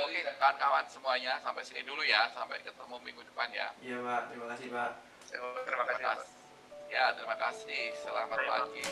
Oke, kawan-kawan semuanya, sampai sini dulu ya. Sampai ketemu minggu depan ya. Iya Pak, terima kasih Pak. Terima kasih, Pak. Ya, terima kasih. Selamat pagi.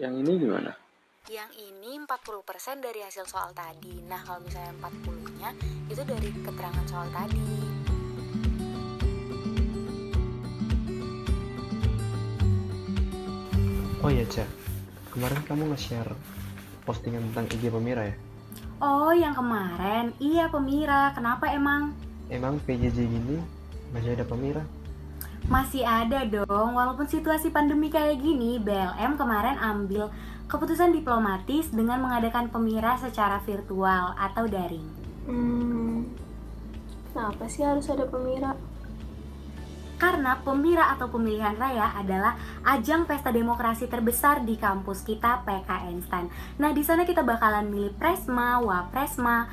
Yang ini gimana? Yang ini 40% dari hasil soal tadi. Nah, kalau misalnya 40-nya itu dari keterangan soal tadi. Oh iya Cak, kemarin kamu nge-share postingan tentang IG Pemira ya? Oh, yang kemarin? Iya, Pemira. Kenapa emang? Emang PJJ gini masih ada Pemira? Masih ada dong. Walaupun situasi pandemi kayak gini, BLM kemarin ambil keputusan diplomatis dengan mengadakan Pemira secara virtual atau daring. Kenapa sih harus ada Pemira? Karena Pemira atau pemilihan raya adalah ajang pesta demokrasi terbesar di kampus kita PKN STAN. Nah, di sana kita bakalan milih Presma, Wapresma,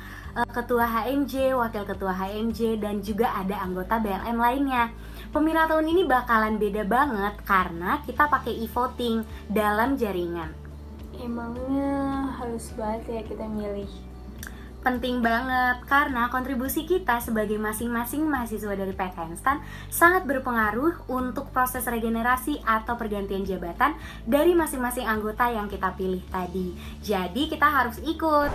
ketua HMJ, wakil ketua HMJ, dan juga ada anggota BLM lainnya. Pemira tahun ini bakalan beda banget karena kita pakai e-voting dalam jaringan. Emangnya harus banget ya kita milih? Penting banget karena kontribusi kita sebagai masing-masing mahasiswa dari PKN STAN sangat berpengaruh untuk proses regenerasi atau pergantian jabatan dari masing-masing anggota yang kita pilih tadi. Jadi kita harus ikut.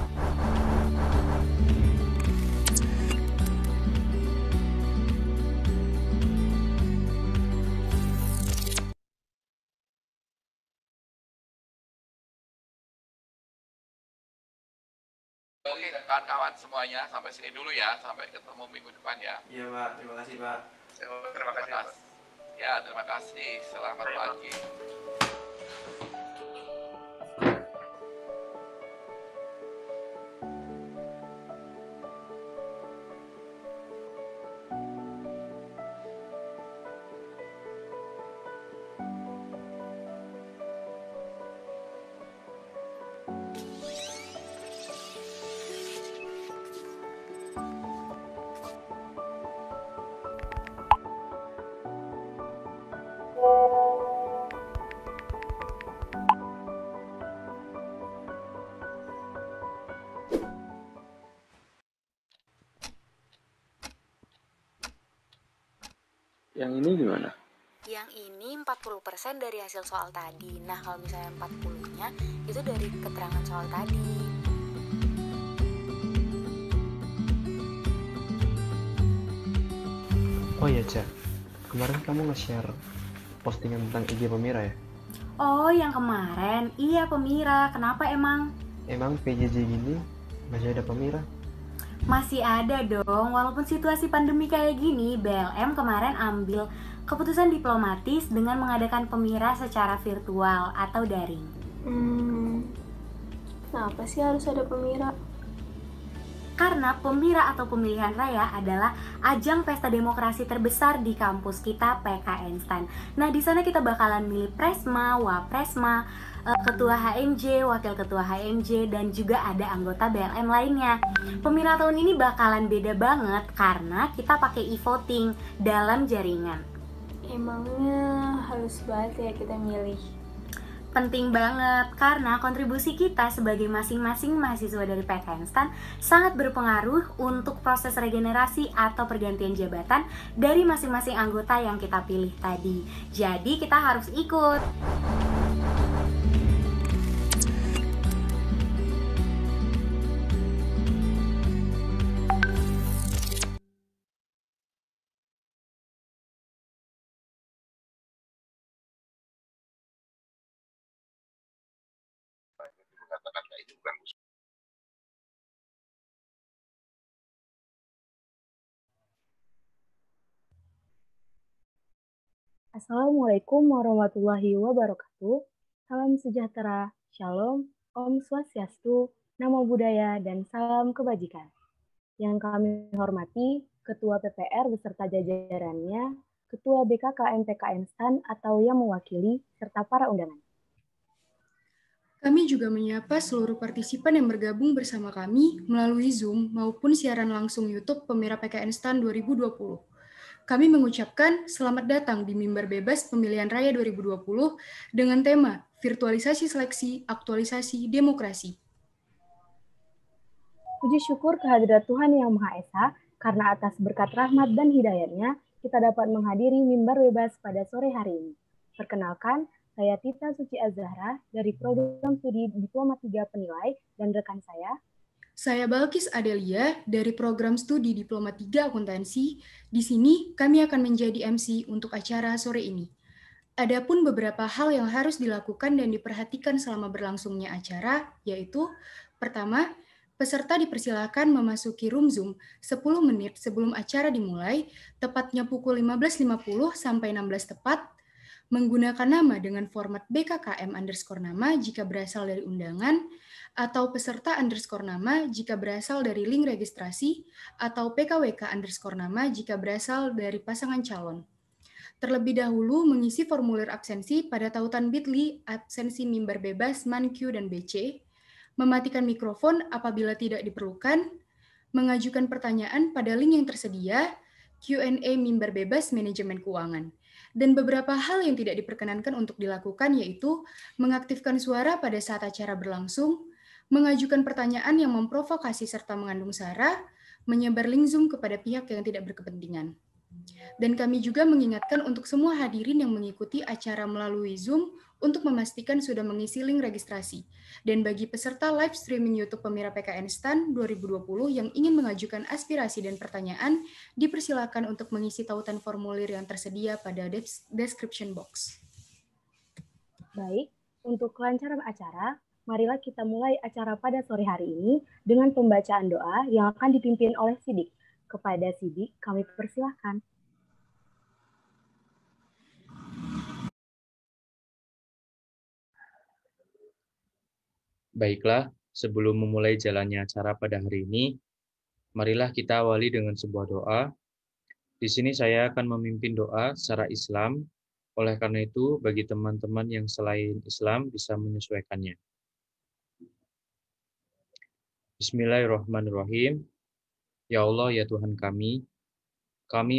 Oke, kawan-kawan semuanya, sampai sini dulu ya. Sampai ketemu minggu depan ya. Iya Pak, terima kasih Pak. Terima kasih, Pak. Ya, terima kasih. Selamat pagi. Yang ini gimana? Yang ini 40% dari hasil soal tadi. Nah, kalau misalnya 40-nya itu dari keterangan soal tadi. Oh iya Cak, kemarin kamu nge-share postingan tentang IG Pemira ya? Oh, yang kemarin? Iya, Pemira. Kenapa emang? Emang PJJ gini masih ada Pemira? Masih ada dong. Walaupun situasi pandemi kayak gini, BLM kemarin ambil keputusan diplomatis dengan mengadakan Pemira secara virtual atau daring. Kenapa sih harus ada Pemira? Karena Pemira atau pemilihan raya adalah ajang pesta demokrasi terbesar di kampus kita PKN STAN. Nah, di sana kita bakalan milih Presma, Wapresma, ketua HMJ, wakil ketua HMJ, dan juga ada anggota BLM lainnya. Pemira tahun ini bakalan beda banget karena kita pakai e-voting dalam jaringan. Emangnya harus banget ya kita milih? Penting banget karena kontribusi kita sebagai masing-masing mahasiswa dari PKN STAN sangat berpengaruh untuk proses regenerasi atau pergantian jabatan dari masing-masing anggota yang kita pilih tadi. Jadi kita harus ikut. Mengatakan itu bukan Assalamualaikum warahmatullahi wabarakatuh. Salam sejahtera, Shalom, Om Swastiastu, Namo Buddhaya, dan salam kebajikan. Yang kami hormati, Ketua PPR beserta jajarannya, Ketua BKKM PKN STAN atau yang mewakili, serta para undangan. Kami juga menyapa seluruh partisipan yang bergabung bersama kami melalui Zoom maupun siaran langsung YouTube Pemira PKN STAN 2020. Kami mengucapkan selamat datang di Mimbar Bebas Pemilihan Raya 2020 dengan tema Virtualisasi Seleksi, Aktualisasi Demokrasi. Puji syukur kehadirat Tuhan Yang Maha Esa, karena atas berkat rahmat dan hidayatnya, kita dapat menghadiri Mimbar Bebas pada sore hari ini. Perkenalkan, saya Tita Suci Azahra dari Program Studi Diploma 3 Penilai dan rekan saya Balkis Adelia dari Program Studi Diploma 3 Akuntansi. Di sini kami akan menjadi MC untuk acara sore ini. Adapun beberapa hal yang harus dilakukan dan diperhatikan selama berlangsungnya acara, yaitu pertama, peserta dipersilakan memasuki room Zoom 10 menit sebelum acara dimulai, tepatnya pukul 15.50 sampai 16 tepat, menggunakan nama dengan format BKKM_nama jika berasal dari undangan, atau peserta _nama jika berasal dari link registrasi, atau PKWK_nama jika berasal dari pasangan calon. Terlebih dahulu mengisi formulir absensi pada tautan bit.ly absensi mimbar bebas MAN-Q dan BC, mematikan mikrofon apabila tidak diperlukan, mengajukan pertanyaan pada link yang tersedia, Q&A mimbar bebas manajemen keuangan. Dan beberapa hal yang tidak diperkenankan untuk dilakukan yaitu mengaktifkan suara pada saat acara berlangsung, mengajukan pertanyaan yang memprovokasi serta mengandung sara, menyebar link Zoom kepada pihak yang tidak berkepentingan. Dan kami juga mengingatkan untuk semua hadirin yang mengikuti acara melalui Zoom untuk memastikan sudah mengisi link registrasi. Dan bagi peserta live streaming YouTube Pemira PKN STAN 2020 yang ingin mengajukan aspirasi dan pertanyaan, dipersilakan untuk mengisi tautan formulir yang tersedia pada description box. Baik, untuk kelancaran acara, marilah kita mulai acara pada sore hari ini dengan pembacaan doa yang akan dipimpin oleh Sidik. Kepada Sidik, kami persilahkan. Baiklah, sebelum memulai jalannya acara pada hari ini, marilah kita awali dengan sebuah doa. Di sini saya akan memimpin doa secara Islam, oleh karena itu bagi teman-teman yang selain Islam bisa menyesuaikannya. Bismillahirrahmanirrahim. Ya Allah, ya Tuhan kami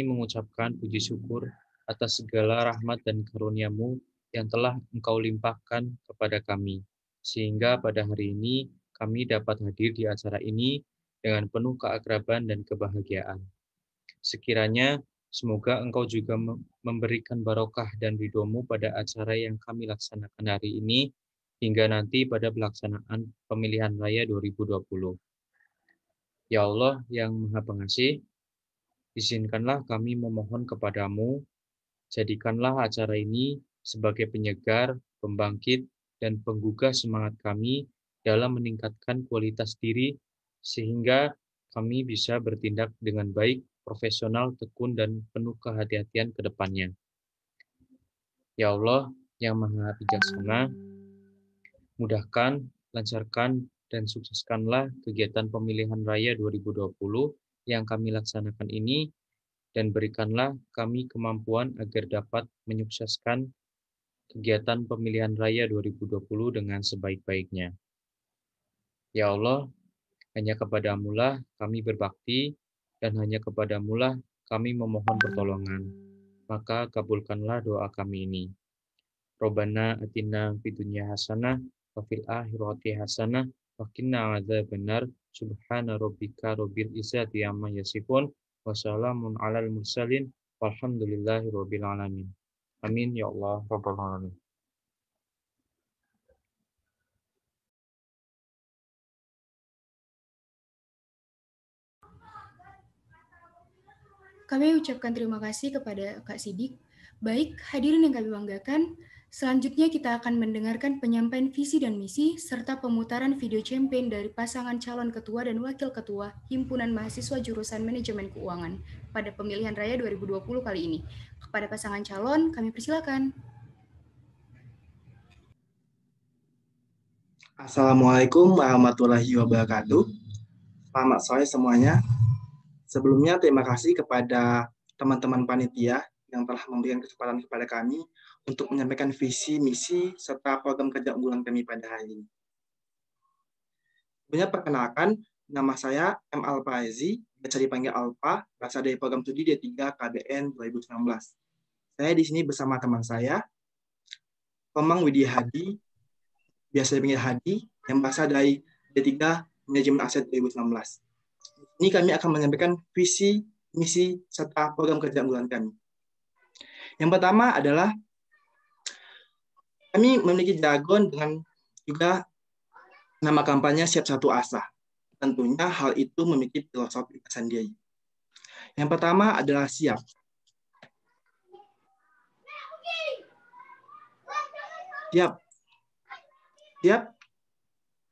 mengucapkan puji syukur atas segala rahmat dan karunia-Mu yang telah Engkau limpahkan kepada kami, sehingga pada hari ini kami dapat hadir di acara ini dengan penuh keakraban dan kebahagiaan. Sekiranya semoga Engkau juga memberikan barokah dan ridho-Mu pada acara yang kami laksanakan hari ini, hingga nanti pada pelaksanaan pemilihan raya 2020. Ya Allah yang Maha Pengasih, izinkanlah kami memohon kepadamu, jadikanlah acara ini sebagai penyegar, pembangkit, dan penggugah semangat kami dalam meningkatkan kualitas diri, sehingga kami bisa bertindak dengan baik, profesional, tekun, dan penuh kehati-hatian ke depannya. Ya Allah yang Maha Bijaksana, mudahkan, lancarkan, dan sukseskanlah kegiatan pemilihan raya 2020 yang kami laksanakan ini, dan berikanlah kami kemampuan agar dapat menyukseskan kegiatan pemilihan raya 2020 dengan sebaik-baiknya. Ya Allah, hanya kepadamu-lah kami berbakti, dan hanya kepadamu-lah kami memohon pertolongan. Maka kabulkanlah doa kami ini. Rabbana atina fid dunya hasanah wa fil akhirati hasanah wa qina adzabannar. Subhana rabbika rabbil izzati amma yasifun wa salamun alal mursalin walhamdulillahi rabbil alamin. Amin ya Allah rabbal alamin. Kami ucapkan terima kasih kepada Kak Sidik. Baik, hadirin yang kami banggakan, Selanjutnya kita akan mendengarkan penyampaian visi dan misi serta pemutaran video campaign dari pasangan calon ketua dan wakil ketua Himpunan Mahasiswa Jurusan Manajemen Keuangan pada pemilihan raya 2020 kali ini. Kepada pasangan calon, kami persilakan. Assalamualaikum warahmatullahi wabarakatuh. Selamat sore semuanya. Sebelumnya terima kasih kepada teman-teman panitia yang telah memberikan kesempatan kepada kami untuk menyampaikan visi, misi, serta program kerja unggulan kami pada hari ini. Sebenarnya perkenalkan, nama saya M. Alfaezi, biasa dipanggil Alfa, berasal dari program studi D3 KBN 2019. Saya di sini bersama teman saya, Komang Widya Hadi, biasa dipanggil Hadi, yang berasal dari D3 Manajemen Aset 2019. Ini kami akan menyampaikan visi, misi, serta program kerja unggulan kami. Yang pertama adalah kami memiliki jargon dengan juga nama kampanye Siap Satu Asa. Tentunya hal itu memiliki filosofi tersendiri. Yang pertama adalah siap. Siap. Siap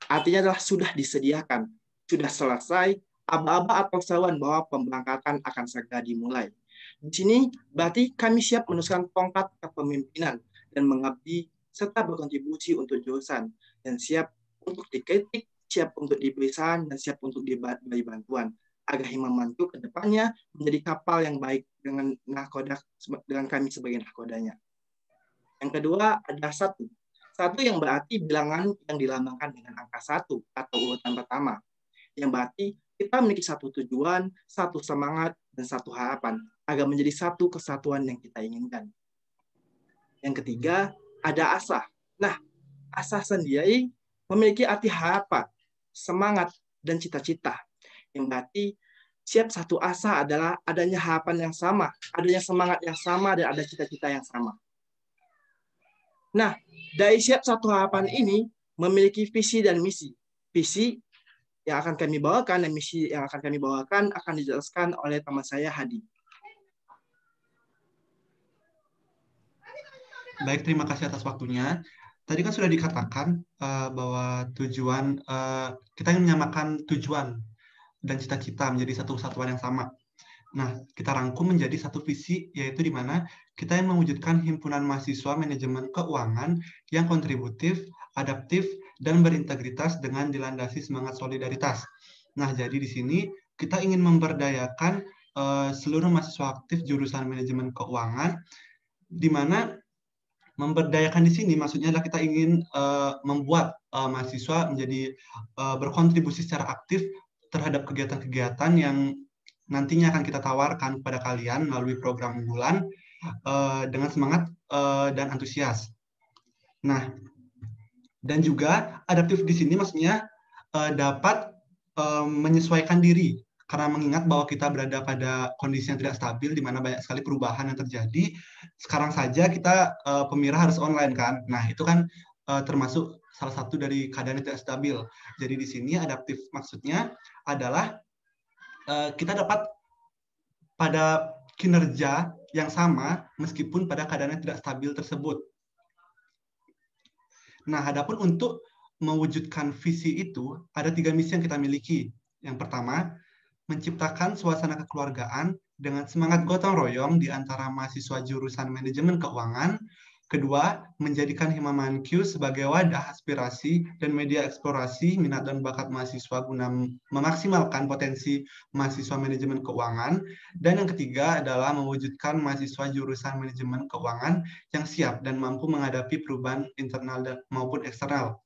artinya adalah sudah disediakan, sudah selesai, aba-aba atau seruan bahwa pemberangkatan akan segera dimulai. Di sini berarti kami siap meneruskan tongkat kepemimpinan dan mengabdi serta berkontribusi untuk jurusan, dan siap untuk dikritik, siap untuk diberi saran, dan siap untuk diberi bantuan agar Himamantu ke depannya menjadi kapal yang baik dengan nahkoda, dengan kami sebagai nahkodanya. Yang kedua ada satu. Satu yang berarti bilangan yang dilambangkan dengan angka 1 atau urutan pertama. Yang berarti kita memiliki satu tujuan, satu semangat, dan satu harapan agar menjadi satu kesatuan yang kita inginkan. Yang ketiga, ada asa. Nah, asa sendiri memiliki arti harapan, semangat, dan cita-cita. Yang berarti siap satu asa adalah adanya harapan yang sama, adanya semangat yang sama, dan ada cita-cita yang sama. Nah, dari siap satu harapan ini memiliki visi dan misi. Visi yang akan kami bawakan dan misi yang akan kami bawakan akan dijelaskan oleh teman saya Hadi. Baik, terima kasih atas waktunya. Tadi kan sudah dikatakan bahwa tujuan kita ingin menyamakan tujuan dan cita-cita menjadi satu kesatuan yang sama. Nah, kita rangkum menjadi satu visi, yaitu di mana kita ingin mewujudkan himpunan mahasiswa manajemen keuangan yang kontributif, adaptif, dan berintegritas dengan dilandasi semangat solidaritas. Nah, jadi di sini kita ingin memberdayakan seluruh mahasiswa aktif jurusan manajemen keuangan, di mana memberdayakan di sini maksudnya adalah kita ingin membuat mahasiswa menjadi berkontribusi secara aktif terhadap kegiatan-kegiatan yang nantinya akan kita tawarkan kepada kalian melalui program unggulan dengan semangat dan antusias. Nah, dan juga adaptif di sini maksudnya dapat menyesuaikan diri, karena mengingat bahwa kita berada pada kondisi yang tidak stabil, di mana banyak sekali perubahan yang terjadi. Sekarang saja kita pemirsa harus online kan. Nah, itu kan termasuk salah satu dari keadaan yang tidak stabil. Jadi di sini adaptif maksudnya adalah kita dapat pada kinerja yang sama meskipun pada keadaan yang tidak stabil tersebut. Nah, adapun untuk mewujudkan visi itu ada 3 misi yang kita miliki. Yang pertama, menciptakan suasana kekeluargaan dengan semangat gotong royong di antara mahasiswa jurusan manajemen keuangan. Kedua, menjadikan Himamantu sebagai wadah aspirasi dan media eksplorasi minat dan bakat mahasiswa guna memaksimalkan potensi mahasiswa manajemen keuangan. Dan yang ketiga adalah mewujudkan mahasiswa jurusan manajemen keuangan yang siap dan mampu menghadapi perubahan internal maupun eksternal.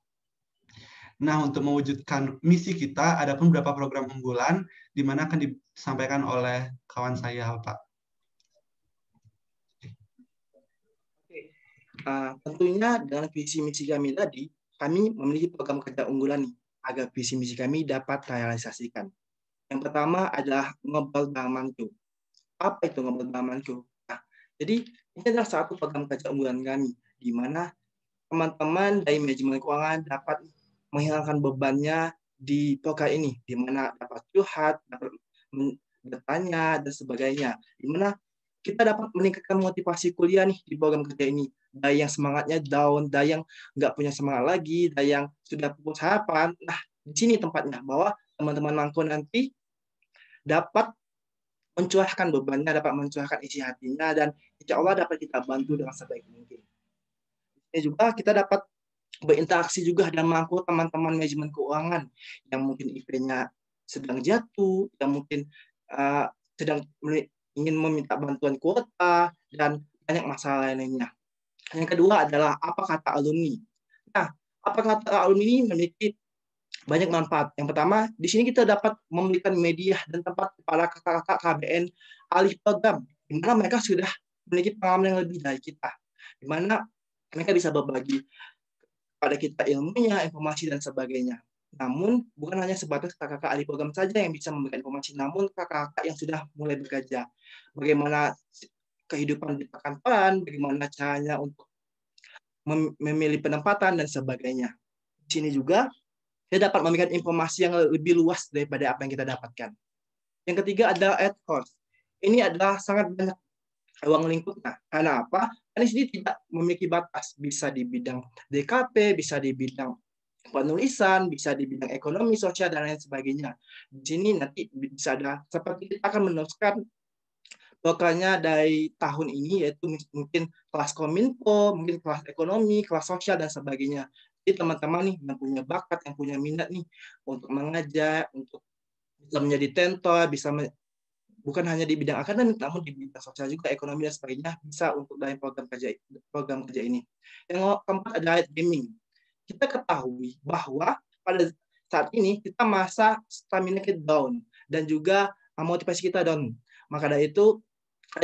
Nah, untuk mewujudkan misi kita, ada pun beberapa program unggulan di mana akan disampaikan oleh kawan saya, Pak. Tentunya dengan visi misi kami tadi, kami memiliki program kerja unggulan nih, agar visi misi kami dapat terrealisasikan. Yang pertama adalah ngobrol bareng Mantu. Apa itu ngobrol bareng Mantu? Nah, jadi ini adalah satu program kerja unggulan kami, di mana teman-teman dari manajemen keuangan dapat menghilangkan bebannya di program ini, di mana dapat curhat, dapat bertanya, dan sebagainya. Di mana kita dapat meningkatkan motivasi kuliah nih di program kerja ini. Dari yang semangatnya down, dari yang nggak punya semangat lagi, dari yang sudah putus harapan. Nah, di sini tempatnya bahwa teman-teman mangku nanti dapat mencurahkan bebannya, dapat mencurahkan isi hatinya, dan insya Allah dapat kita bantu dengan sebaik mungkin. Ini juga kita dapat berinteraksi juga dan merangkul teman-teman manajemen keuangan yang mungkin IP-nya sedang jatuh, yang mungkin sedang ingin meminta bantuan kuota, dan banyak masalah lainnya. Yang kedua adalah apa kata alumni. Nah, apa kata alumni ini memiliki banyak manfaat. Yang pertama, di sini kita dapat memberikan media dan tempat kepada kakak-kakak KBN alih program, di mana mereka sudah memiliki pengalaman yang lebih dari kita, di mana mereka bisa berbagi pada kita ilmunya, informasi, dan sebagainya. Namun, bukan hanya sebatas kakak-kakak ahli program saja yang bisa memberikan informasi, namun kakak-kakak yang sudah mulai bekerja. Bagaimana kehidupan di perkantoran, bagaimana caranya untuk memilih penempatan, dan sebagainya. Di sini juga, kita dapat memberikan informasi yang lebih luas daripada apa yang kita dapatkan. Yang ketiga adalah ad course. Ini adalah sangat banyak ruang lingkupnya. Karena apa? Karena di sini tidak memiliki batas. Bisa di bidang DKP, bisa di bidang penulisan, bisa di bidang ekonomi, sosial, dan lain sebagainya. Di sini nanti bisa ada, seperti kita akan meneruskan pokoknya dari tahun ini, yaitu mungkin kelas kominfo, mungkin kelas ekonomi, kelas sosial, dan sebagainya. Jadi teman-teman nih yang punya bakat, yang punya minat nih untuk mengajar, untuk bisa menjadi tentor, bisa bukan hanya di bidang akademik, namun di bidang sosial juga, ekonomi, dan sebagainya, bisa untuk dari program kerja ini. Yang keempat adalah gaming. Kita ketahui bahwa pada saat ini kita masa stamina kita down, dan juga motivasi kita down. Maka dari itu,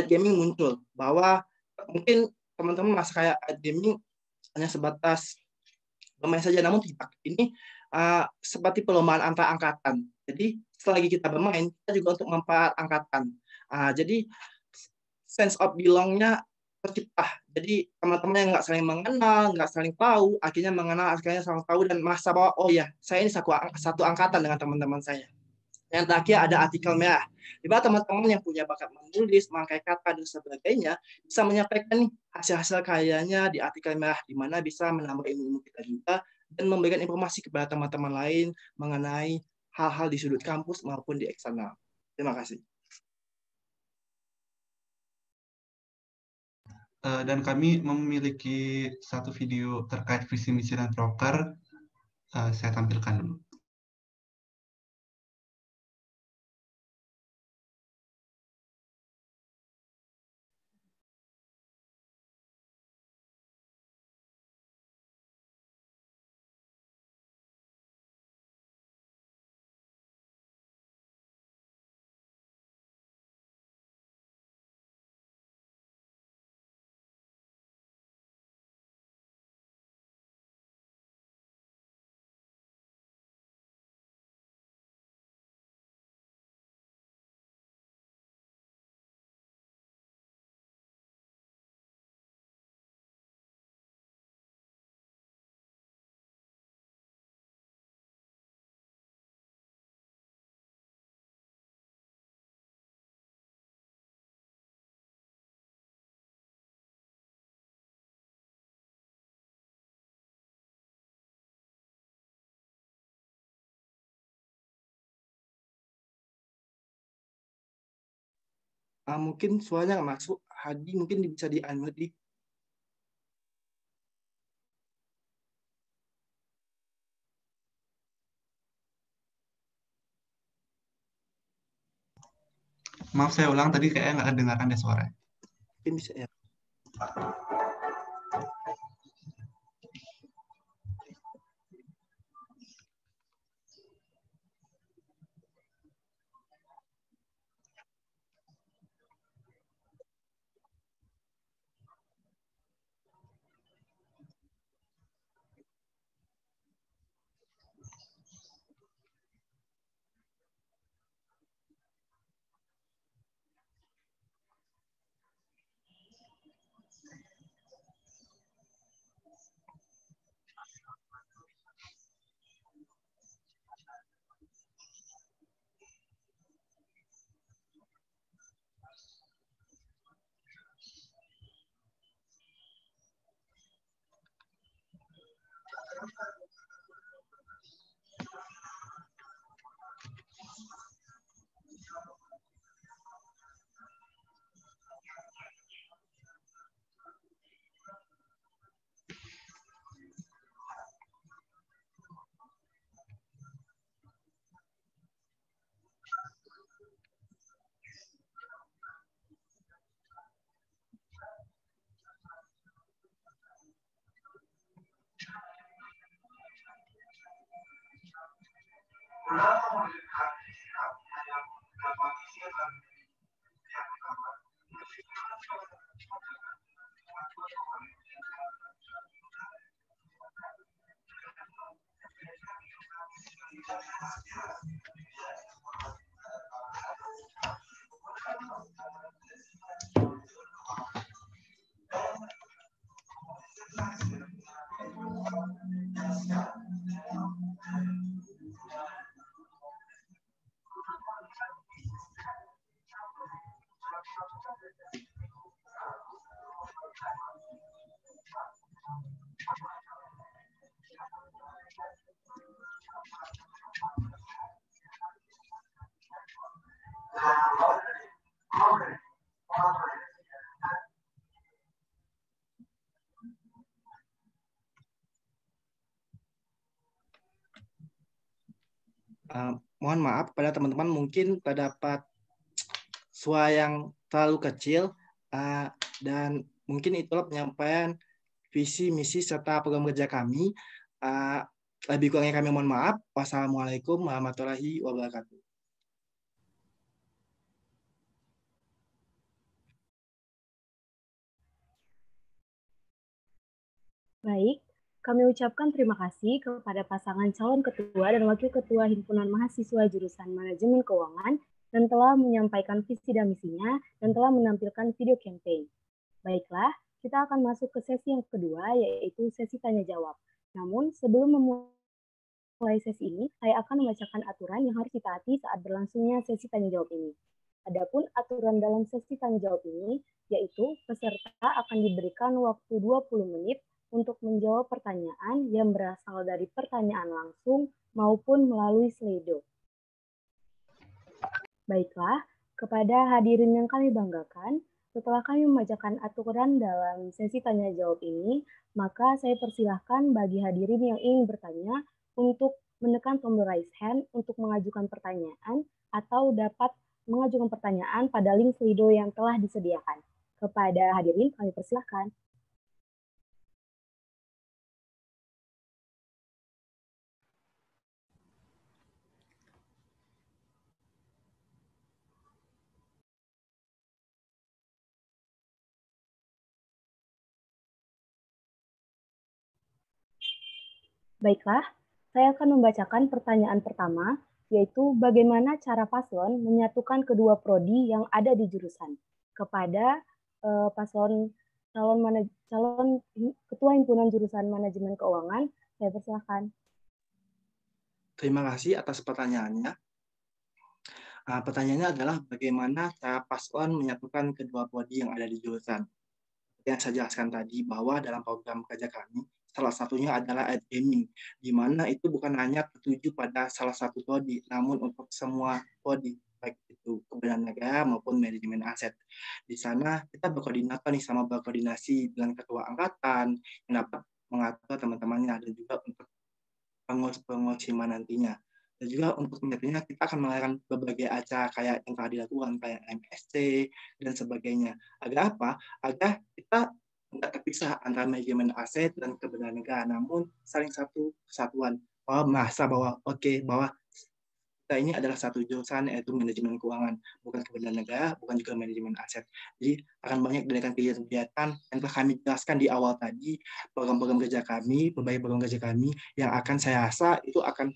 gaming muncul, bahwa mungkin teman-teman masa kayak gaming hanya sebatas bermain saja, namun tidak. Ini seperti perlombaan antar angkatan. Jadi selagi kita bermain, kita juga untuk mempererat angkatan. Jadi sense of belong-nya tercipta. Jadi teman-teman yang nggak saling mengenal, nggak saling tahu, akhirnya mengenal, akhirnya saling tahu, dan merasa bahwa oh ya, saya ini satu angkatan dengan teman-teman saya. Yang terakhir ada artikel merah, di mana teman-teman yang punya bakat menulis, merangkai kata, dan sebagainya bisa menyampaikan nih hasil-hasil karyanya di artikel merah, di mana bisa menambah ilmu kita juga dan memberikan informasi kepada teman-teman lain mengenai hal-hal di sudut kampus maupun di eksternal. Terima kasih. Dan kami memiliki satu video terkait visi misi dan proker. Saya tampilkan dulu. Mungkin suaranya nggak masuk. Hadi mungkin bisa di-unmute di. Maaf, saya ulang tadi kayaknya nggak kedengaran deh suara. Mungkin bisa ya. Mohon maaf pada teman-teman, mungkin terdapat suara yang terlalu kecil, dan mungkin itulah penyampaian visi, misi, serta program kerja kami. Lebih kurangnya kami mohon maaf. Wassalamualaikum warahmatullahi wabarakatuh. Baik, kami ucapkan terima kasih kepada pasangan calon ketua dan wakil ketua Himpunan Mahasiswa Jurusan Manajemen Keuangan dan telah menyampaikan visi dan misinya dan telah menampilkan video campaign. Baiklah, kita akan masuk ke sesi yang kedua, yaitu sesi tanya jawab. Namun, sebelum memulai sesi ini, saya akan membacakan aturan yang harus ditaati saat berlangsungnya sesi tanya jawab ini. Adapun aturan dalam sesi tanya jawab ini, yaitu peserta akan diberikan waktu 20 menit untuk menjawab pertanyaan yang berasal dari pertanyaan langsung maupun melalui Slido. Baiklah, kepada hadirin yang kami banggakan, setelah kami membacakan aturan dalam sesi tanya jawab ini, maka saya persilahkan bagi hadirin yang ingin bertanya untuk menekan tombol raise hand untuk mengajukan pertanyaan atau dapat mengajukan pertanyaan pada link Slido yang telah disediakan. Kepada hadirin kami persilahkan. Baiklah, saya akan membacakan pertanyaan pertama, yaitu bagaimana cara paslon menyatukan kedua prodi yang ada di jurusan. Kepada paslon calon ketua himpunan jurusan manajemen keuangan, saya persilahkan. Terima kasih atas pertanyaannya. Pertanyaannya adalah bagaimana cara paslon menyatukan kedua prodi yang ada di jurusan. Yang saya jelaskan tadi bahwa dalam program kerja kami, salah satunya adalah ad gaming, di mana itu bukan hanya tertuju pada salah satu prodi, namun untuk semua prodi, baik itu kebenaran negara maupun manajemen aset. Di sana kita berkoordinasi dengan ketua angkatan yang dapat mengatur teman-temannya dan juga untuk pengurus nantinya. Dan juga untuk menyatunya kita akan mengadakan berbagai acara kayak yang telah dilakukan kayak MSC dan sebagainya. Agar apa? Agar kita tidak terpisah antara manajemen aset dan kebenaran negara, namun saling satu kesatuan. Bahwa merasa bahwa bahwa kita ini adalah satu jurusan, yaitu manajemen keuangan, bukan kebenaran negara, bukan juga manajemen aset. Jadi akan banyak diadakan kegiatan yang telah kami jelaskan di awal tadi, program-program kerja kami, berbagai program kerja kami yang akan saya rasa itu akan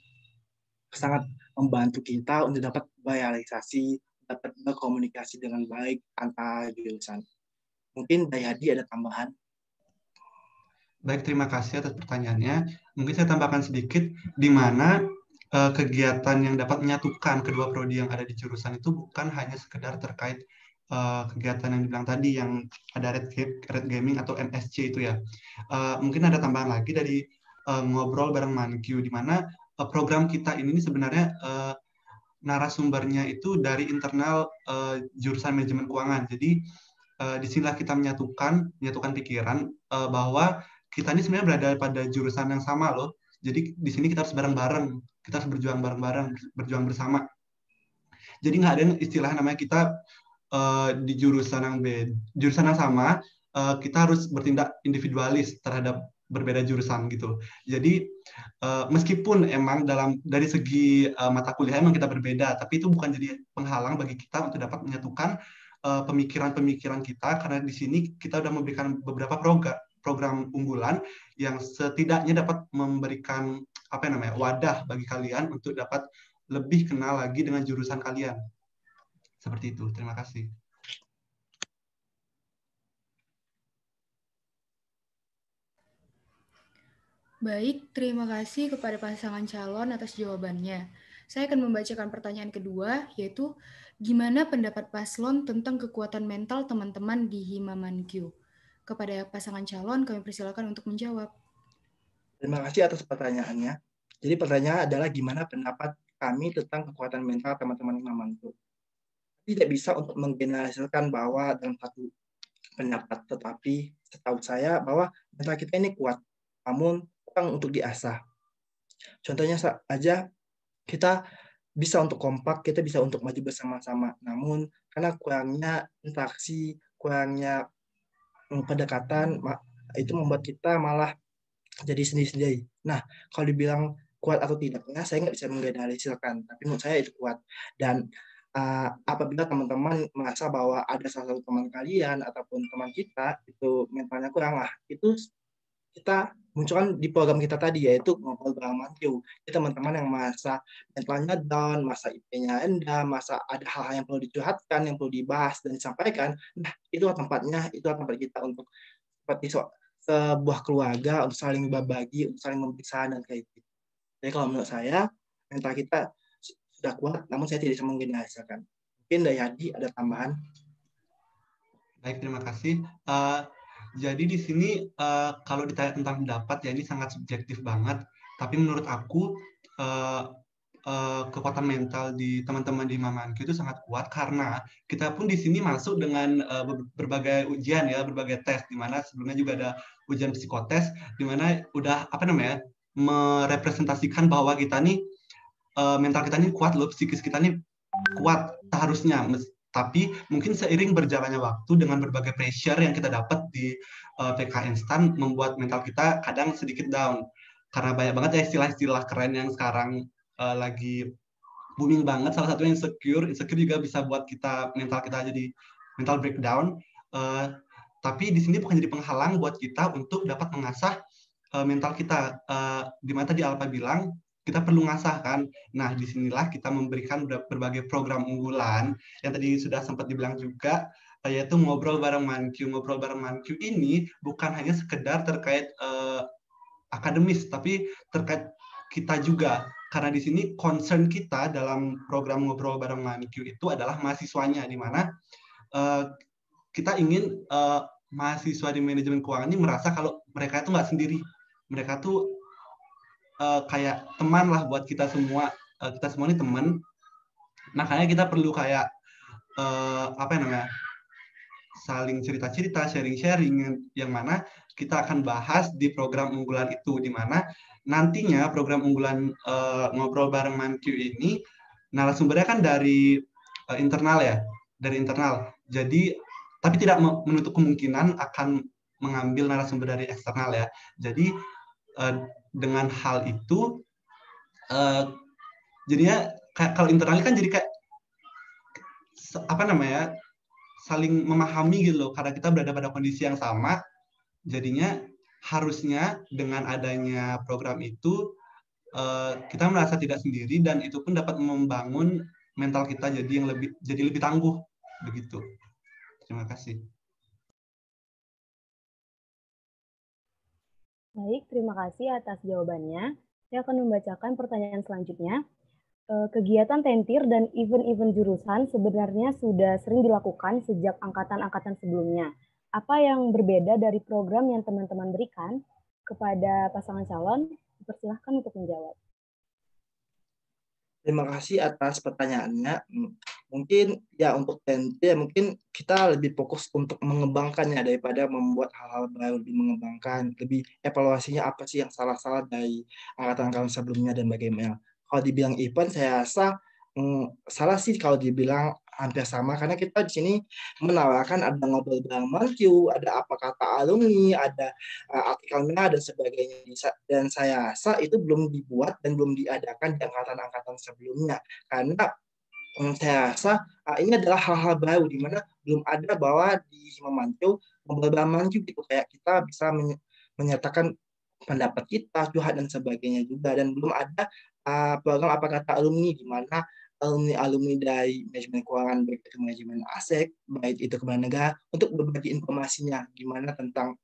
sangat membantu kita untuk dapat berealisasi, dapat berkomunikasi dengan baik antar jurusan. Mungkin dari Hadi ada tambahan. Baik, terima kasih atas pertanyaannya. Mungkin saya tambahkan sedikit, di mana kegiatan yang dapat menyatukan kedua prodi yang ada di jurusan itu bukan hanya sekedar terkait kegiatan yang dibilang tadi, yang ada red gaming atau MSC itu ya. Mungkin ada tambahan lagi dari ngobrol bareng Mankyu, di mana program kita ini sebenarnya narasumbernya itu dari internal jurusan manajemen keuangan. Jadi disinilah kita menyatukan pikiran bahwa kita ini sebenarnya berada pada jurusan yang sama loh. Jadi di sini kita harus bareng-bareng, kita harus berjuang bareng-bareng, berjuang bersama. Jadi nggak ada istilah namanya kita di jurusan yang sama, kita harus bertindak individualis terhadap berbeda jurusan gitu. Jadi meskipun emang dari segi mata kuliah emang kita berbeda, tapi itu bukan jadi penghalang bagi kita untuk dapat menyatukan pemikiran-pemikiran kita, karena di sini kita sudah memberikan beberapa program unggulan yang setidaknya dapat memberikan wadah bagi kalian untuk dapat lebih kenal lagi dengan jurusan kalian. Seperti itu. Terima kasih. Baik, terima kasih kepada pasangan calon atas jawabannya. Saya akan membacakan pertanyaan kedua, yaitu gimana pendapat paslon tentang kekuatan mental teman-teman di Himamankyu? Kepada pasangan calon, kami persilakan untuk menjawab. Terima kasih atas pertanyaannya. Jadi pertanyaannya adalah gimana pendapat kami tentang kekuatan mental teman-teman Himamankyu. Tidak bisa untuk menggeneralisirkan bahwa dalam satu pendapat, tetapi setahu saya bahwa mental kita ini kuat, namun untuk diasah. Contohnya saja, kita bisa untuk kompak, kita bisa untuk maju bersama-sama. Namun karena kurangnya interaksi, kurangnya pendekatan, itu membuat kita malah jadi sendiri-sendiri. Nah, kalau dibilang kuat atau tidaknya, saya nggak bisa menggeneralisirkan, tapi menurut saya itu kuat. Dan apabila teman-teman merasa bahwa ada salah satu teman kalian ataupun teman kita itu mentalnya kurang, itu kita munculkan di program kita tadi, yaitu ngobrol bareng Mankyu. Jadi teman-teman yang merasa mentalnya down, masa IP-nya rendah, masa ada hal-hal yang perlu dicurhatkan, yang perlu dibahas dan disampaikan, nah itulah tempatnya, itulah tempat kita untuk seperti sebuah keluarga, untuk saling berbagi, untuk saling memberi saran dan kayak gitu. Jadi kalau menurut saya, mental kita sudah kuat, namun saya tidak bisa menggeneralisirkan. Mungkin dari Hadi ada tambahan. Baik, terima kasih. Jadi di sini kalau ditanya tentang pendapat, ya ini sangat subjektif banget. Tapi menurut aku kekuatan mental di teman-teman di Himamankyu itu sangat kuat karena kita pun di sini masuk dengan berbagai ujian ya, berbagai tes, di mana sebelumnya juga ada ujian psikotes, di mana udah merepresentasikan bahwa kita nih mental kita nih kuat loh, psikis kita nih kuat seharusnya. Tapi mungkin seiring berjalannya waktu dengan berbagai pressure yang kita dapat di PK Instan membuat mental kita kadang sedikit down. Karena banyak banget ya istilah-istilah keren yang sekarang lagi booming banget. Salah satunya insecure. Insecure juga bisa buat mental kita jadi mental breakdown. Tapi di sini bukan jadi penghalang buat kita untuk dapat mengasah mental kita. Di mana tadi Alpa bilang, kita perlu ngasah kan. Nah, disinilah kita memberikan berbagai program unggulan yang tadi sudah sempat dibilang juga, yaitu ngobrol bareng Mankyu. Ngobrol bareng Mankyu ini bukan hanya sekedar terkait akademis, tapi terkait kita juga. Karena di sini concern kita dalam program ngobrol bareng Mankyu itu adalah mahasiswanya, di mana kita ingin mahasiswa di manajemen keuangan ini merasa kalau mereka itu nggak sendiri. Mereka tuh kayak teman lah buat kita semua. Kita semua ini teman. Makanya kita perlu kayak saling cerita-cerita, sharing-sharing, yang mana kita akan bahas di program unggulan itu, di mana nantinya program unggulan ngobrol bareng Mankyu ini narasumbernya kan dari internal ya, dari internal. Jadi tapi tidak menutup kemungkinan akan mengambil narasumber dari eksternal ya. Jadi dengan hal itu jadinya kalau internal kan jadi kayak saling memahami gitu loh, karena kita berada pada kondisi yang sama. Jadinya harusnya dengan adanya program itu kita merasa tidak sendiri, dan itu pun dapat membangun mental kita jadi lebih tangguh begitu. Terima kasih. Baik, terima kasih atas jawabannya. Saya akan membacakan pertanyaan selanjutnya. Kegiatan tentir dan event-event jurusan sebenarnya sudah sering dilakukan sejak angkatan-angkatan sebelumnya. Apa yang berbeda dari program yang teman-teman berikan? Kepada pasangan calon, dipersilahkan untuk menjawab. Terima kasih atas pertanyaannya. Mungkin ya untuk tentir, mungkin kita lebih fokus untuk mengembangkannya daripada membuat hal-hal baru, lebih mengembangkan, lebih evaluasinya apa sih yang salah-salah dari angkatan-angkatan sebelumnya dan bagaimana. Kalau dibilang event, saya rasa salah sih kalau dibilang hampir sama karena kita di sini menawarkan ada ngobrol bareng Manju, ada apa kata alumni, ada artikel merah dan sebagainya. Dan saya rasa itu belum dibuat dan belum diadakan di angkatan-angkatan sebelumnya karena saya rasa ini adalah hal-hal baru di mana belum ada bahwa di Manju ngobrol bareng Manju gitu kayak kita bisa menyatakan pendapat kita, curhat dan sebagainya juga dan belum ada program apa kata alumni di mana alumni dari manajemen keuangan baik itu manajemen aset, baik itu kebanyakan negara untuk berbagi informasinya gimana tentang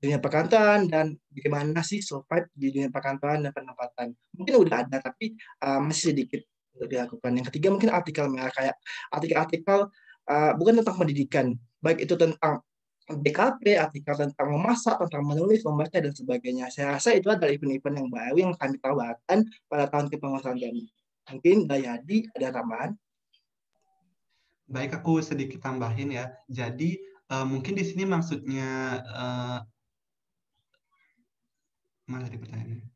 dunia perkantoran dan bagaimana sih survive di dunia perkantoran dan penempatan. Mungkin udah ada tapi masih sedikit untuk dilakukan. Yang ketiga mungkin artikel merah kayak artikel-artikel bukan tentang pendidikan, baik itu tentang BKP, artikel tentang memasak, tentang menulis, membaca, dan sebagainya. Saya rasa itu adalah event-event yang baru yang kami tawarkan pada tahun kepengurusan kami. Mungkin Dayadi ada tambahan? Baik, aku sedikit tambahin ya. Jadi mungkin di sini maksudnya mana tadi pertanyaannya?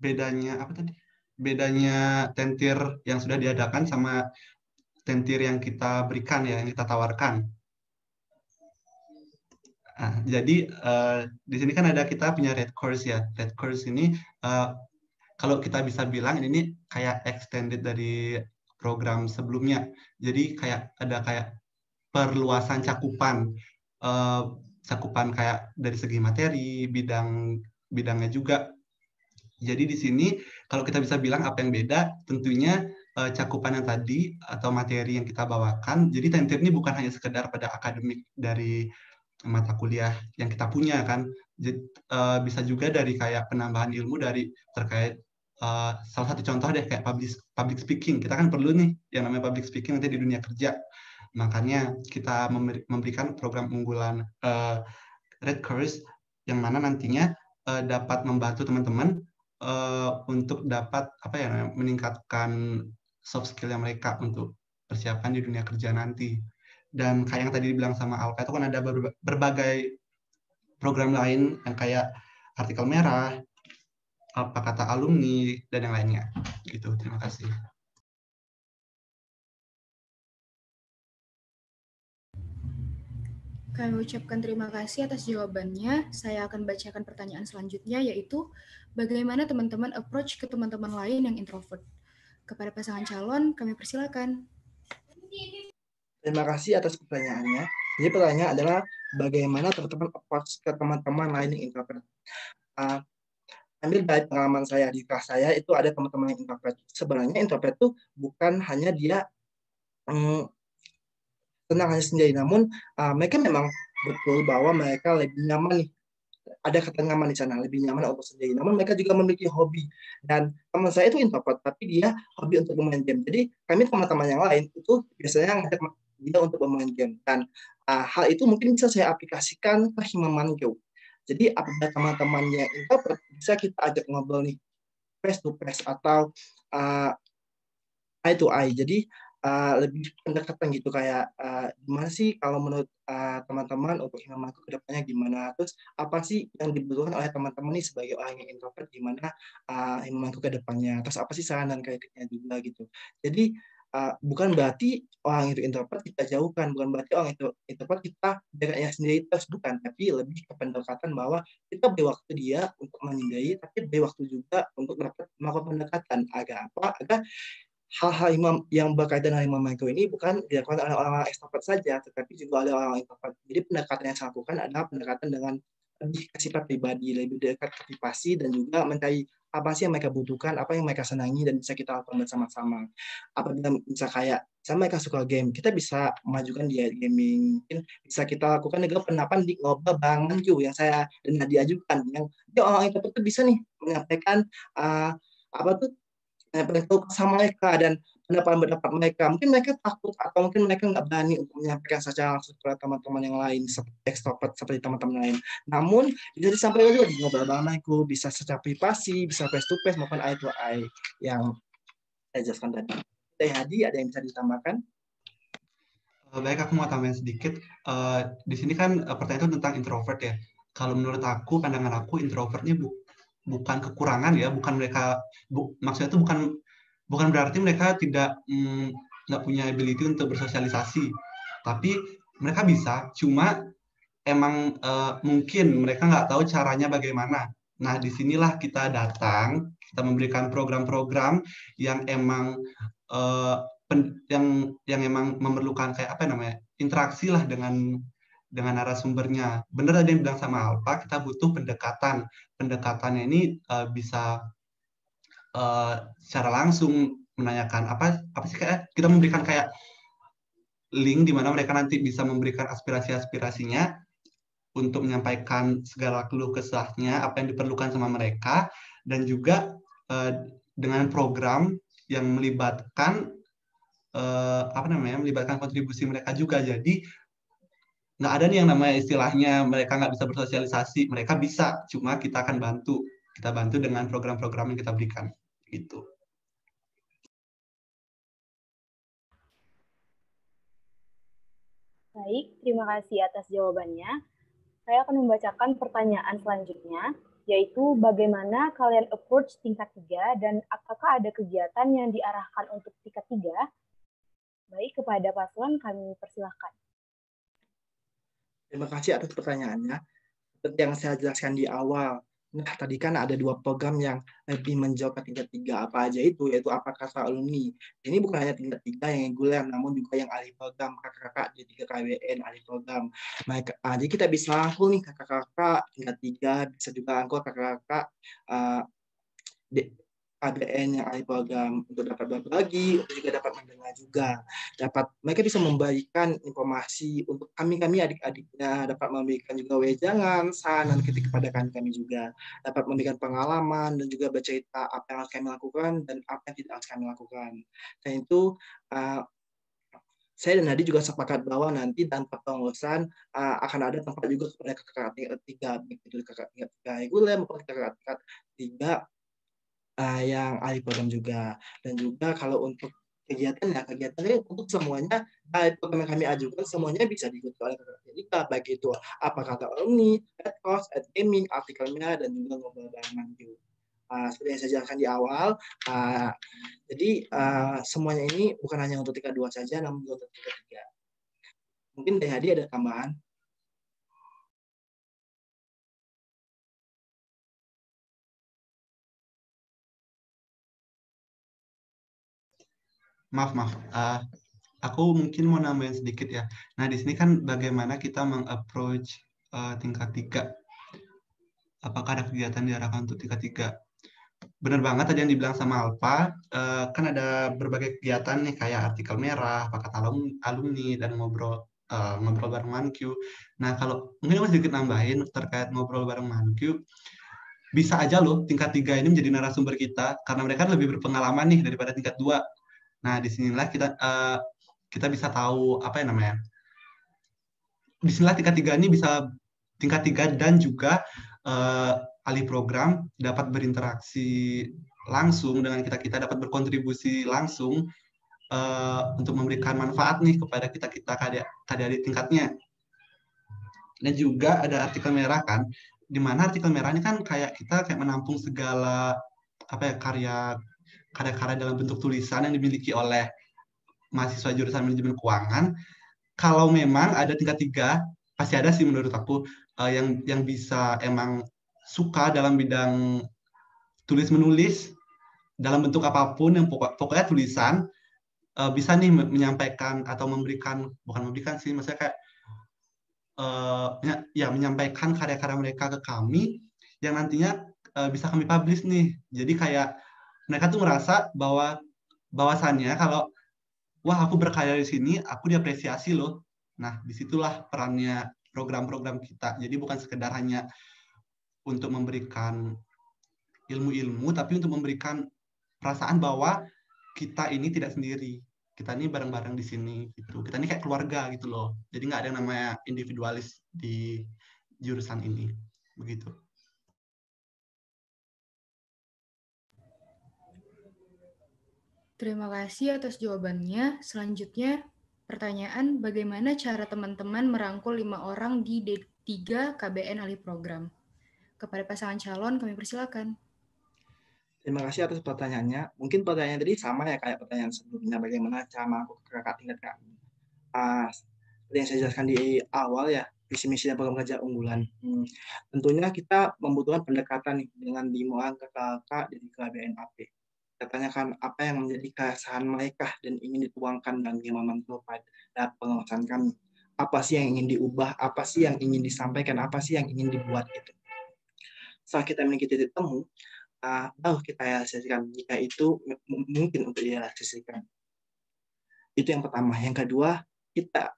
Bedanya apa tadi? Bedanya tentir yang sudah diadakan sama tentir yang kita berikan ya, yang kita tawarkan. Nah, jadi di sini kan ada kita punya red course ya. Red course ini kalau kita bisa bilang ini kayak extended dari program sebelumnya. Jadi kayak ada kayak perluasan cakupan kayak dari segi materi, bidangnya juga. Jadi di sini kalau kita bisa bilang apa yang beda, tentunya cakupan yang tadi atau materi yang kita bawakan. Jadi tentir ini bukan hanya sekedar pada akademik dari mata kuliah yang kita punya kan. Jadi, bisa juga dari kayak penambahan ilmu dari terkait salah satu contoh deh kayak public speaking. Kita kan perlu nih yang namanya public speaking nanti di dunia kerja. Makanya kita memberikan program unggulan Red Course yang mana nantinya dapat membantu teman-teman untuk dapat meningkatkan soft skill yang mereka untuk persiapan di dunia kerja nanti. Dan kayak yang tadi dibilang sama Alka itu kan ada berbagai program lain yang kayak artikel merah, apa kata alumni, dan yang lainnya. Gitu, terima kasih. Kami ucapkan terima kasih atas jawabannya. Saya akan bacakan pertanyaan selanjutnya, yaitu bagaimana teman-teman approach ke teman-teman lain yang introvert? Kepada pasangan calon, kami persilakan. Terima kasih atas pertanyaannya. Jadi pertanyaan adalah bagaimana teman-teman approach ke teman-teman lain yang introvert. Ambil dari pengalaman saya di kelas saya itu ada teman-teman yang introvert. Sebenarnya introvert itu bukan hanya dia tenang hanya sendiri, namun mereka memang betul bahwa mereka lebih nyaman nih. Ada kata nyaman di sana, lebih nyaman untuk sendiri. Namun mereka juga memiliki hobi. Dan teman saya itu introvert, tapi dia hobi untuk bermain game. Jadi kami teman-teman yang lain itu biasanya ngajak dia untuk bermain game. Dan hal itu mungkin bisa saya aplikasikan ke Himamanjo. Jadi apabila teman-teman yang introvert, bisa kita ajak ngobrol nih, face to face atau eye to eye. Jadi lebih pendekatan gitu kayak gimana sih kalau menurut teman-teman untuk Himamanjo ke depannya gimana, terus apa sih yang dibutuhkan oleh teman-teman nih sebagai orang yang introvert, gimana Himamanjo ke depannya, terus apa sih saran dan kritiknya juga gitu. Jadi bukan berarti orang itu introvert kita jauhkan, bukan berarti orang itu introvert kita jaraknya sendiri terus, bukan, tapi lebih ke pendekatan bahwa kita beri waktu dia untuk menyendiri, tapi beri waktu juga untuk dapat melakukan pendekatan agar hal-hal yang berkaitan dengan Himamanjo ini bukan dilakukan oleh orang-orang ekstrovert saja, tetapi juga oleh orang introvert. Jadi pendekatan yang saya lakukan adalah pendekatan dengan lebih sifat pribadi, lebih dekat ke privasi, dan juga mencari apa sih yang mereka butuhkan, apa yang mereka senangi, dan bisa kita lakukan bersama-sama. Apabila bisa kayak, sama mereka suka game, kita bisa memajukan dia gaming. Mungkin bisa kita lakukan juga pendapat di ngobrol bareng Manju yang saya dan Nadia ajukan, yang dia orang introvert itu bisa nih menyampaikan sama mereka dan pendapat mereka. Mungkin mereka takut atau mungkin mereka nggak berani untuk menyampaikan secara langsung kepada teman-teman yang lain seperti extrovert seperti teman-teman lain. Namun bisa disampaikan juga di ngobrol bareng aku, bisa secara privasi, bisa face to face maupun eye to eye yang saya jelaskan tadi. Dari Hadi ada yang bisa ditambahkan? Baik, aku mau tambahin sedikit. Di sini kan pertanyaan itu tentang introvert ya. Kalau menurut aku, pandangan aku, introvertnya bukan kekurangan ya, bukan mereka maksudnya itu bukan berarti mereka tidak nggak punya ability untuk bersosialisasi. Tapi mereka bisa, cuma emang mungkin mereka nggak tahu caranya bagaimana. Nah, disinilah kita datang, kita memberikan program-program yang emang yang emang memerlukan kayak apa namanya, interaksi lah dengan narasumbernya. Bener ada yang bilang sama Alfa, kita butuh pendekatan. Pendekatannya ini bisa secara langsung menanyakan apa sih, kayak kita memberikan kayak link di mana mereka nanti bisa memberikan aspirasi-aspirasinya untuk menyampaikan segala keluh kesahnya, apa yang diperlukan sama mereka, dan juga dengan program yang melibatkan melibatkan kontribusi mereka juga. Jadi nggak ada nih yang namanya istilahnya mereka nggak bisa bersosialisasi, mereka bisa, cuma kita akan bantu. Kita bantu dengan program-program yang kita berikan. Gitu. Baik, terima kasih atas jawabannya. Saya akan membacakan pertanyaan selanjutnya, yaitu bagaimana kalian approach tingkat 3 dan apakah ada kegiatan yang diarahkan untuk tingkat 3? Baik, kepada paslon kami persilahkan. Terima kasih atas pertanyaannya. Seperti yang saya jelaskan di awal, nah tadi kan ada 2 program yang lebih menjawab ke tingkat 3. Apa aja itu? Yaitu apa kata alumni. Ini bukan hanya tingkat 3 yang reguler, namun juga yang ahli program, kakak-kakak di 3 KBN ahli program. Jadi kita bisa rangkul nih kakak-kakak tingkat 3, bisa juga rangkul kakak-kakak KBN yang ahli program untuk dapat berbagi, untuk juga dapat mendengar juga. Mereka bisa memberikan informasi untuk kami adik-adiknya, dapat memberikan juga wejangan, saran dan kritik kepada kami juga, dapat memberikan pengalaman dan juga bercerita apa yang harus kami lakukan dan apa yang tidak harus kami lakukan. Dan itu saya dan Hadi juga sepakat bahwa nanti tanpa pengurusan akan ada tempat juga kepada kakak tingkat 3, baik itu kakak tingkat 3 reguler maupun kakak tingkat 3 yang ahli program juga. Dan juga kalau untuk kegiatannya untuk semuanya, program yang kami ajukan semuanya bisa diikuti oleh kakak tingkat, baik itu apa kata alumni, adcourse, gaming, artikel merah, dan juga ngobrol bareng Manju. Seperti yang saya jelaskan di awal, jadi semuanya ini bukan hanya untuk tingkat 2 saja, namun juga untuk tingkat 3. Mungkin dari Hadi ada tambahan? Maaf. Aku mungkin mau nambahin sedikit ya. Nah, di sini kan bagaimana kita meng-approach tingkat 3. Apakah ada kegiatan diarahkan untuk tingkat 3? Benar banget tadi yang dibilang sama Alfa, kan ada berbagai kegiatan nih kayak artikel merah, apa kata alumni, dan ngobrol bareng Manq. Nah, kalau mungkin aku sedikit nambahin terkait ngobrol bareng Manq, bisa aja loh tingkat 3 ini menjadi narasumber kita, karena mereka lebih berpengalaman nih daripada tingkat 2. Nah, disinilah kita bisa tahu apa yang namanya. Disinilah tingkat 3 ini bisa tingkat 3 dan juga ahli program dapat berinteraksi langsung dengan kita dapat berkontribusi langsung untuk memberikan manfaat nih kepada kita adik tingkatnya. Dan juga ada artikel merah kan, di mana artikel merah ini kan kayak kita menampung segala karya dalam bentuk tulisan yang dimiliki oleh mahasiswa jurusan manajemen keuangan. Kalau memang ada tingkat 3, pasti ada sih menurut aku yang bisa emang suka dalam bidang tulis-menulis dalam bentuk apapun yang pokoknya tulisan, bisa nih menyampaikan atau maksudnya kayak menyampaikan karya-karya mereka ke kami yang nantinya bisa kami publish nih. Jadi kayak mereka tuh merasa bahwasannya kalau wah aku berkarya di sini, aku diapresiasi loh. Nah, disitulah perannya program-program kita. Jadi bukan sekedar hanya untuk memberikan ilmu-ilmu, tapi untuk memberikan perasaan bahwa kita ini tidak sendiri. Kita ini bareng-bareng di sini. Gitu. Kita ini kayak keluarga gitu loh. Jadi nggak ada yang namanya individualis di jurusan ini. Begitu. Terima kasih atas jawabannya. Selanjutnya, pertanyaan bagaimana cara teman-teman merangkul 5 orang di D3 KBN ahli program? Kepada pasangan calon, kami persilakan. Terima kasih atas pertanyaannya. Mungkin pertanyaan tadi sama ya kayak pertanyaan sebelumnya, bagaimana cara mengangkut kakak tingkat kami. Seperti yang saya jelaskan di awal ya, visi misi dan program kerja unggulan. Tentunya kita membutuhkan pendekatan nih dengan dimulai kakak dari KBNAP. Kita tanyakan apa yang menjadi keresahan mereka dan ingin dituangkan dan gimana pada pengawasan kami. Apa sih yang ingin diubah, apa sih yang ingin disampaikan, apa sih yang ingin dibuat itu. Setelah kita memiliki titik temu, baru kita realisasikan jika itu mungkin untuk direalisasikan. Itu yang pertama. Yang kedua, kita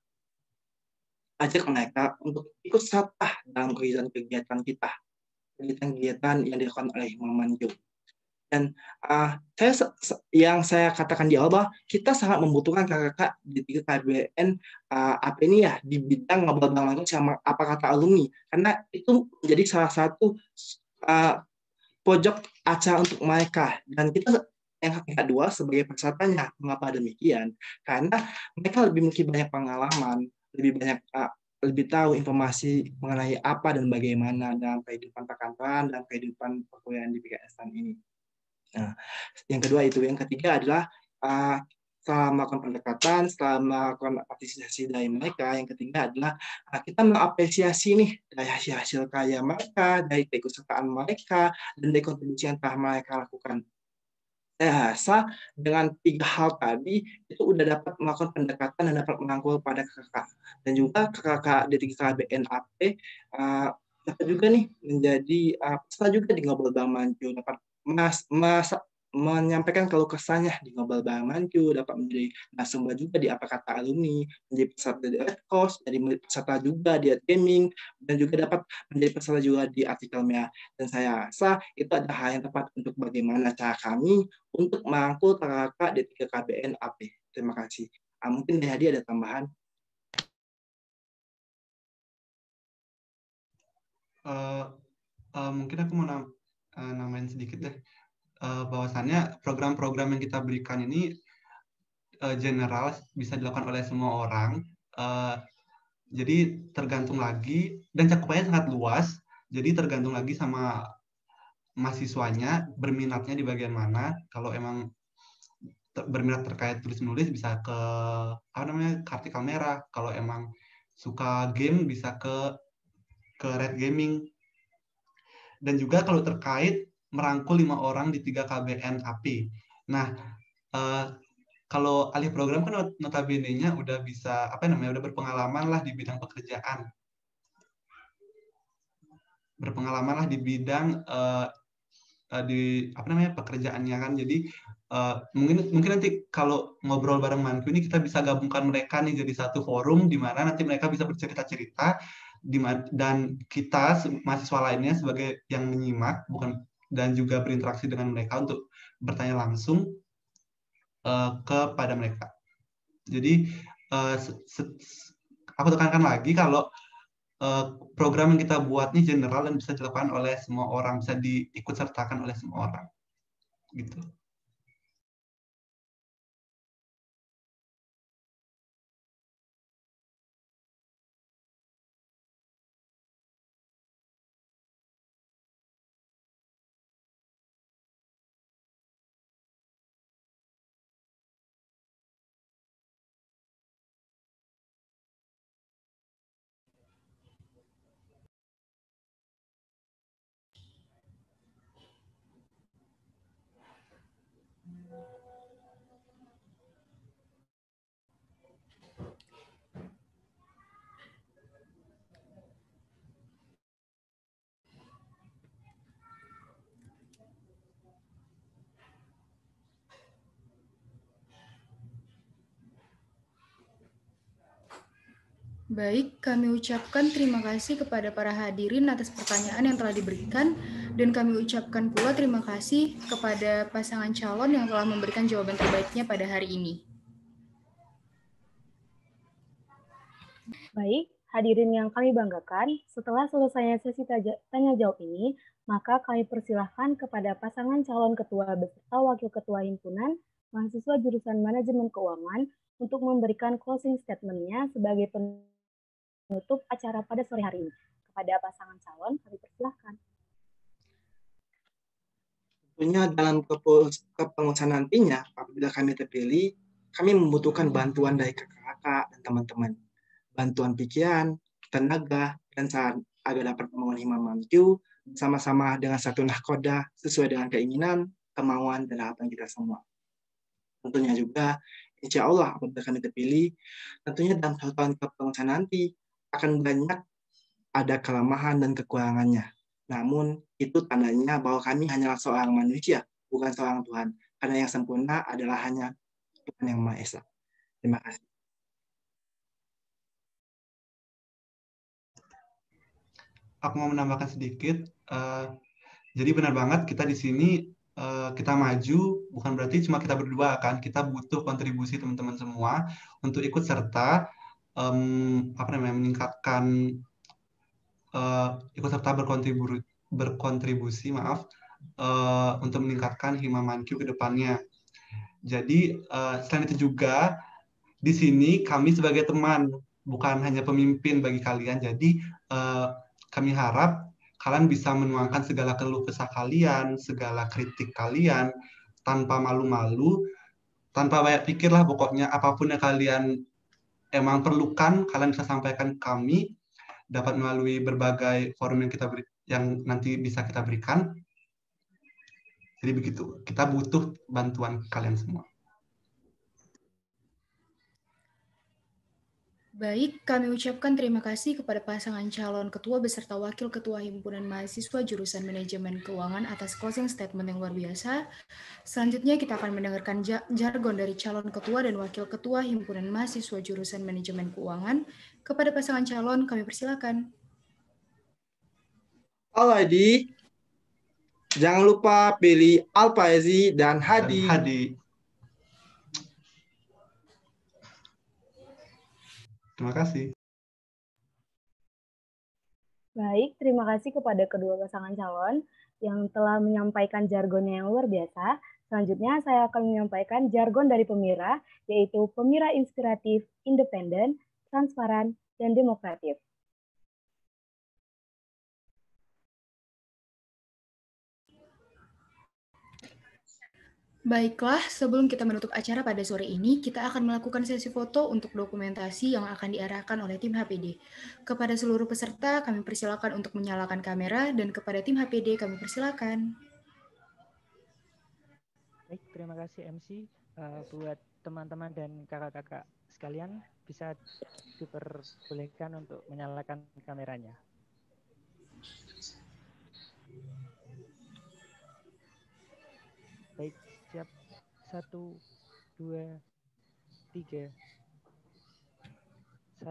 ajak mereka untuk ikut serta dalam kegiatan kita, kegiatan yang dilakukan oleh Imam Manju. Dan yang saya katakan di awal bahwa kita sangat membutuhkan kakak di 3 KBN apa ini ya di bidang ngobrol bareng sama apa kata alumni, karena itu menjadi salah satu pojok acara untuk mereka. Dan kita yang kedua sebagai pesertanya, mengapa demikian? Karena mereka lebih mungkin banyak pengalaman, lebih banyak lebih tahu informasi mengenai apa dan bagaimana dalam kehidupan perkantoran dan kehidupan perkuliahan di PKN ini. Nah, yang kedua itu. Yang ketiga adalah setelah melakukan pendekatan, setelah melakukan partisipasi dari mereka, yang ketiga adalah kita mengapresiasi nih dari hasil karya mereka, dari keikutsertaan mereka, dan dari kontribusi yang telah mereka lakukan. Saya rasa dengan 3 hal tadi itu udah dapat melakukan pendekatan dan dapat merangkul pada kakak. Dan juga kakak dari KBNAP dapat juga nih menjadi peserta juga di Ngobrol Bareng Manju, dapat menyampaikan keluh kesahnya di Ngobrol Bareng Manju, dapat menjadi narasumber juga di Apa Kata Alumni, menjadi peserta di Red Course, jadi peserta juga di Art Gaming, dan juga dapat menjadi peserta juga di Artikel Merah. Dan saya rasa itu adalah hal yang tepat untuk bagaimana cara kami untuk merangkul kakak di 3 KBN AP. Terima kasih. Mungkin dari Hadi ada tambahan. Mungkin aku mau namain sedikit deh. Bahwasannya program-program yang kita berikan ini general, bisa dilakukan oleh semua orang. Jadi tergantung lagi, dan cakupannya sangat luas, jadi tergantung lagi sama mahasiswanya, berminatnya di bagian mana. Kalau emang berminat terkait tulis-menulis bisa ke Artikel Merah. Kalau emang suka game bisa ke Red Gaming. Dan juga kalau terkait merangkul 5 orang di 3 KBN AP. Nah, kalau alih program kan notabene-nya udah bisa udah berpengalaman lah di bidang pekerjaan. Berpengalaman lah di bidang pekerjaannya kan. Jadi mungkin nanti kalau ngobrol bareng Manku ini kita bisa gabungkan mereka nih jadi satu forum di mana nanti mereka bisa bercerita-cerita, dan kita mahasiswa lainnya sebagai yang menyimak dan juga berinteraksi dengan mereka untuk bertanya langsung kepada mereka. Jadi aku tekankan lagi kalau program yang kita buat ini general dan bisa dilakukan oleh semua orang, bisa diikut sertakan oleh semua orang. Gitu. Baik, kami ucapkan terima kasih kepada para hadirin atas pertanyaan yang telah diberikan, dan kami ucapkan pula terima kasih kepada pasangan calon yang telah memberikan jawaban terbaiknya pada hari ini. Baik, hadirin yang kami banggakan, setelah selesainya sesi tanya jawab ini, maka kami persilahkan kepada pasangan calon ketua beserta wakil ketua himpunan mahasiswa jurusan manajemen keuangan untuk memberikan closing statement-nya sebagai penutup acara pada sore hari ini. Kepada pasangan calon, kami persilahkan. Tentunya dalam kepengurusan nantinya, apabila kami terpilih, kami membutuhkan bantuan dari kakak-kakak dan teman-teman. Bantuan pikiran, tenaga, dan saran agar dapat membangun Hima-Mamcu sama-sama dengan satu nahkoda sesuai dengan keinginan, kemauan, dan harapan kita semua. Tentunya juga, insya Allah apabila kami terpilih, tentunya dalam 1 tahun kepengurusan nanti akan banyak ada kelemahan dan kekurangannya. Namun, itu tandanya bahwa kami hanyalah seorang manusia, bukan seorang Tuhan. Karena yang sempurna adalah hanya Tuhan Yang Maha Esa. Terima kasih. Aku mau menambahkan sedikit. Jadi benar banget kita di sini kita maju bukan berarti cuma kita berdua kan. Kita butuh kontribusi teman-teman semua untuk ikut serta meningkatkan ikut serta berkontribusi untuk meningkatkan Hima-Mamcu ke depannya. Jadi selain itu juga di sini kami sebagai teman bukan hanya pemimpin bagi kalian. Jadi kami harap kalian bisa menuangkan segala keluh kesah kalian, segala kritik kalian tanpa malu-malu, tanpa banyak pikir lah pokoknya apapun yang kalian emang perlukan kalian bisa sampaikan ke kami, dapat melalui berbagai forum yang nanti bisa kita berikan. Jadi begitu, kita butuh bantuan kalian semua. Baik, kami ucapkan terima kasih kepada pasangan calon ketua beserta wakil ketua Himpunan Mahasiswa Jurusan Manajemen Keuangan atas closing statement yang luar biasa. Selanjutnya kita akan mendengarkan jargon dari calon ketua dan wakil ketua Himpunan Mahasiswa Jurusan Manajemen Keuangan. Kepada pasangan calon, kami persilakan. Alrighty. Jangan lupa pilih Alfaizi dan Hadi. Terima kasih. Baik, terima kasih kepada kedua pasangan calon yang telah menyampaikan jargonnya yang luar biasa. Selanjutnya saya akan menyampaikan jargon dari Pemira, yaitu Pemira inspiratif, independen, transparan, dan demokratif. Baiklah, sebelum kita menutup acara pada sore ini, kita akan melakukan sesi foto untuk dokumentasi yang akan diarahkan oleh tim HPD. Kepada seluruh peserta, kami persilakan untuk menyalakan kamera, dan kepada tim HPD kami persilakan. Baik, terima kasih MC. Buat teman-teman dan kakak-kakak sekalian, bisa diperbolehkan untuk menyalakan kameranya. Baik, siap. 1, 2, 3. 1,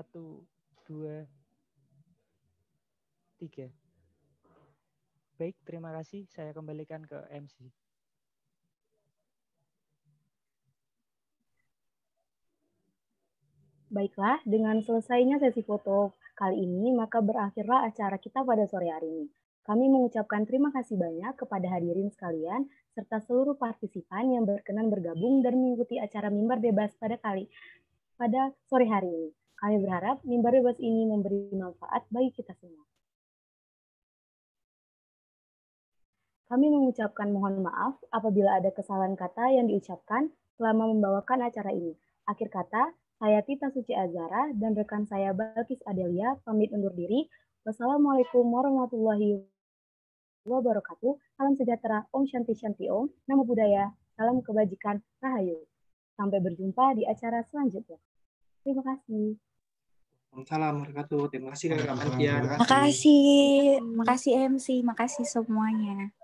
2, 3. Baik, terima kasih. Saya kembalikan ke MC. Baiklah, dengan selesainya sesi foto kali ini, maka berakhirlah acara kita pada sore hari ini. Kami mengucapkan terima kasih banyak kepada hadirin sekalian, serta seluruh partisipan yang berkenan bergabung dan mengikuti acara Mimbar Bebas pada sore hari ini. Kami berharap Mimbar Bebas ini memberi manfaat bagi kita semua. Kami mengucapkan mohon maaf apabila ada kesalahan kata yang diucapkan selama membawakan acara ini. Akhir kata, saya Tita Suci Azhara dan rekan saya Balkis Adelia pamit undur diri. Wassalamualaikum warahmatullahi wabarakatuh. Salam sejahtera, Om Shanti Shanti Om, Namo Buddhaya, salam kebajikan, Rahayu. Sampai berjumpa di acara selanjutnya. Terima kasih. Assalamualaikum warahmatullahi wabarakatuh. Terima kasih kakak Mantian. Makasih MC, makasih semuanya.